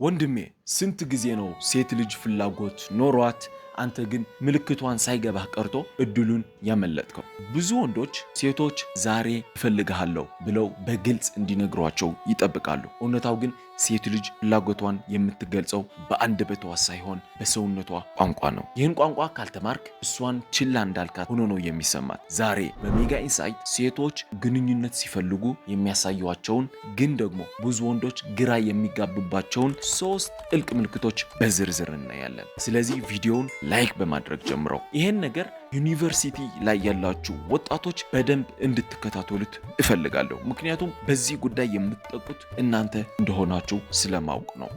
ወንድሜ ስንት ጊዜ ነው ሴት ልጅ ፍላጎት ኖሯት አንተ ግን ምልክቷን ሳይገባህ ቀርቶ እድሉን ያመለጥከው? ብዙ ወንዶች ሴቶች ዛሬ እፈልግሃለሁ ብለው በግልጽ እንዲነግሯቸው ይጠብቃሉ። እውነታው ግን ሴት ልጅ ፍላጎቷን የምትገልጸው በአንደበቷ ሳይሆን በሰውነቷ ቋንቋ ነው። ይህን ቋንቋ ካልተማርክ እሷን ችላ እንዳልካት ሆኖ ነው የሚሰማት። ዛሬ በሜጋ ኢንሳይት ሴቶች ግንኙነት ሲፈልጉ የሚያሳዩቸውን ግን ደግሞ ብዙ ወንዶች ግራ የሚጋቡባቸውን 3 ጥልቅ ምልክቶች በዝርዝር እናያለን። ስለዚህ ቪዲዮውን ላይክ በማድረግ ጀምረው። ይህን ነገር ዩኒቨርሲቲ ላይ ያላችሁ ወጣቶች በደንብ እንድትከታተሉት እፈልጋለሁ። ምክንያቱም በዚህ ጉዳይ የምትጠቁት እናንተ እንደሆናችሁ ስለማውቅ ነው።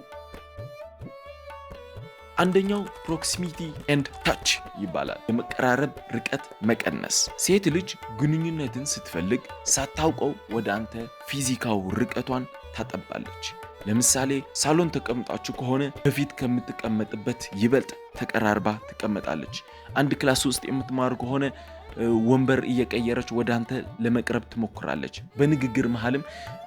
አንደኛው ፕሮክሲሚቲ ኤንድ ታች ይባላል። የመቀራረብ ርቀት መቀነስ። ሴት ልጅ ግንኙነትን ስትፈልግ ሳታውቀው ወደ አንተ ፊዚካው ርቀቷን ታጠባለች። ለምሳሌ ሳሎን ተቀምጣችሁ ከሆነ በፊት ከምትቀመጥበት ይበልጥ ተቀራርባ ትቀመጣለች። አንድ ክላስ ውስጥ የምትማሩ ከሆነ ወንበር እየቀየረች ወደ አንተ ለመቅረብ ትሞክራለች። በንግግር መሃልም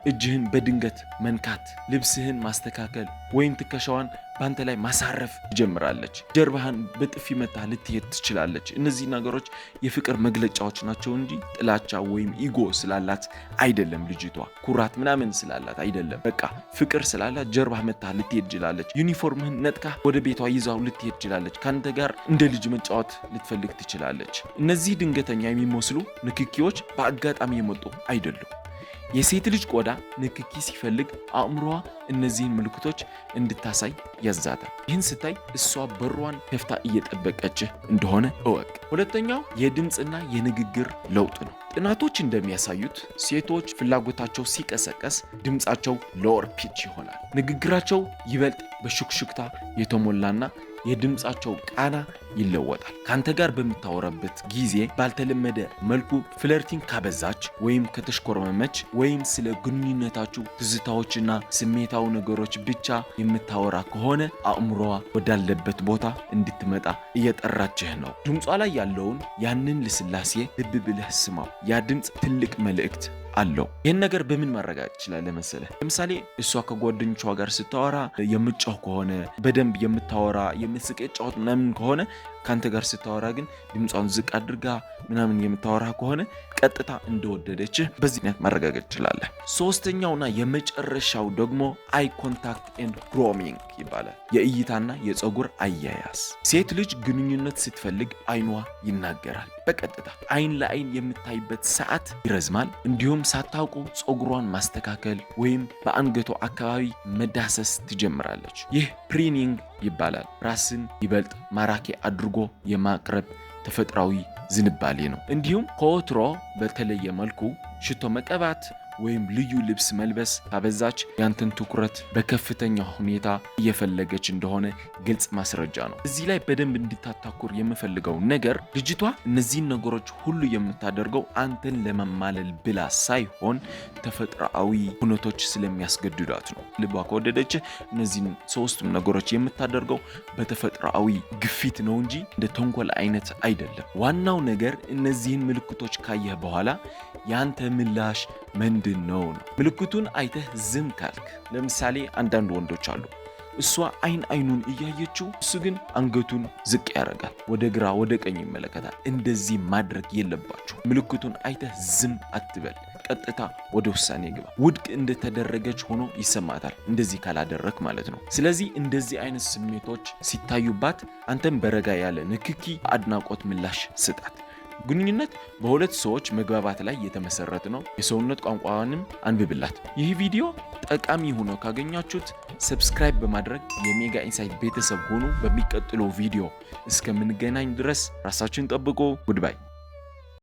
እጅህን በድንገት መንካት፣ ልብስህን ማስተካከል ወይም ትከሻዋን ባንተ ላይ ማሳረፍ ትጀምራለች። ጀርባህን በጥፊ መታ ልትሄድ ትችላለች። እነዚህ ነገሮች የፍቅር መግለጫዎች ናቸው እንጂ ጥላቻ ወይም ኢጎ ስላላት አይደለም። ልጅቷ ኩራት ምናምን ስላላት አይደለም። በቃ ፍቅር ስላላት ጀርባህ መታ ልትሄድ ትችላለች። ዩኒፎርምህን ነጥቃ ወደ ቤቷ ይዛው ልትሄድ ትችላለች። ካንተ ጋር እንደ ልጅ መጫወት ልትፈልግ ትችላለች። እነዚህ ድንገተኛ የሚመስሉ ንክኪዎች በአጋጣሚ የመጡ አይደሉም። የሴት ልጅ ቆዳ ንክኪ ሲፈልግ አእምሮዋ እነዚህን ምልክቶች እንድታሳይ ያዛታል። ይህን ስታይ እሷ በሯን ከፍታ እየጠበቀችህ እንደሆነ እወቅ። ሁለተኛው የድምፅና የንግግር ለውጥ ነው። ጥናቶች እንደሚያሳዩት ሴቶች ፍላጎታቸው ሲቀሰቀስ ድምፃቸው ሎወር ፒች ይሆናል። ንግግራቸው ይበልጥ በሹክሹክታ የተሞላና የድምፃቸው ቃና ይለወጣል። ካንተ ጋር በምታወራበት ጊዜ ባልተለመደ መልኩ ፍለርቲንግ ካበዛች ወይም ከተሽኮረመመች ወይም ስለ ግንኙነታችሁ ትዝታዎችና ስሜታዊ ነገሮች ብቻ የምታወራ ከሆነ አእምሮዋ ወዳለበት ቦታ እንድትመጣ እየጠራችህ ነው። ድምጿ ላይ ያለውን ያንን ልስላሴ ልብ ብለህ ስማው። ያ ድምፅ ትልቅ መልእክት አለው። ይህን ነገር በምን ማረጋገጥ ይችላል መሰለህ? ለምሳሌ እሷ ከጓደኞቿ ጋር ስታወራ የምትጮህ ከሆነ በደንብ የምታወራ የምትስቅ ጫወት ምናምን ከሆነ ካንተ ጋር ስታወራ ግን ድምጿን ዝቅ አድርጋ ምናምን የምታወራ ከሆነ ቀጥታ እንደወደደች በዚህ ምክንያት ማረጋገጥ ትችላለህ። ሶስተኛውና የመጨረሻው ደግሞ አይ ኮንታክት ኤንድ ግሮሚንግ ይባላል። የእይታና የፀጉር አያያዝ። ሴት ልጅ ግንኙነት ስትፈልግ አይኗ ይናገራል። በቀጥታ አይን ለአይን የምታይበት ሰዓት ይረዝማል። እንዲሁም ሳታውቁ ፀጉሯን ማስተካከል ወይም በአንገቷ አካባቢ መዳሰስ ትጀምራለች። ይህ ፕሪኒንግ ይባላል። ራስን ይበልጥ ማራኪ አድርጎ የማቅረብ ተፈጥሯዊ ዝንባሌ ነው። እንዲሁም ከወትሮ በተለየ መልኩ ሽቶ መቀባት ወይም ልዩ ልብስ መልበስ ካበዛች ያንተን ትኩረት በከፍተኛ ሁኔታ እየፈለገች እንደሆነ ግልጽ ማስረጃ ነው። እዚህ ላይ በደንብ እንድታተኩር የምፈልገው ነገር ልጅቷ እነዚህን ነገሮች ሁሉ የምታደርገው አንተን ለመማለል ብላ ሳይሆን ተፈጥሯዊ ሁኔታዎች ስለሚያስገድዷት ነው። ልቧ ከወደደች እነዚህን 3ቱም ነገሮች የምታደርገው በተፈጥሯዊ ግፊት ነው እንጂ እንደ ተንኮል አይነት አይደለም። ዋናው ነገር እነዚህን ምልክቶች ካየህ በኋላ ያንተ ምላሽ ምንድን ነው? ምልክቱን አይተህ ዝም ካልክ፣ ለምሳሌ አንዳንድ ወንዶች አሉ እሷ አይኑን እያየችው እሱ ግን አንገቱን ዝቅ ያደርጋል፣ ወደ ግራ ወደ ቀኝ ይመለከታል። እንደዚህ ማድረግ የለባችሁ። ምልክቱን አይተህ ዝም አትበል። ቀጥታ ወደ ውሳኔ ግባ። ውድቅ እንደተደረገች ሆኖ ይሰማታል እንደዚህ ካላደረክ ማለት ነው። ስለዚህ እንደዚህ አይነት ስሜቶች ሲታዩባት አንተም በረጋ ያለ ንክኪ አድናቆት ምላሽ ስጣት። ግንኙነት በሁለት ሰዎች መግባባት ላይ የተመሰረተ ነው። የሰውነት ቋንቋንም አንብብላት። ይህ ቪዲዮ ጠቃሚ ሆኖ ካገኛችሁት ሰብስክራይብ በማድረግ የሜጋ ኢንሳይት ቤተሰብ ሆኑ። በሚቀጥለው ቪዲዮ እስከምንገናኝ ድረስ ራሳችሁን ጠብቁ። ጉድባይ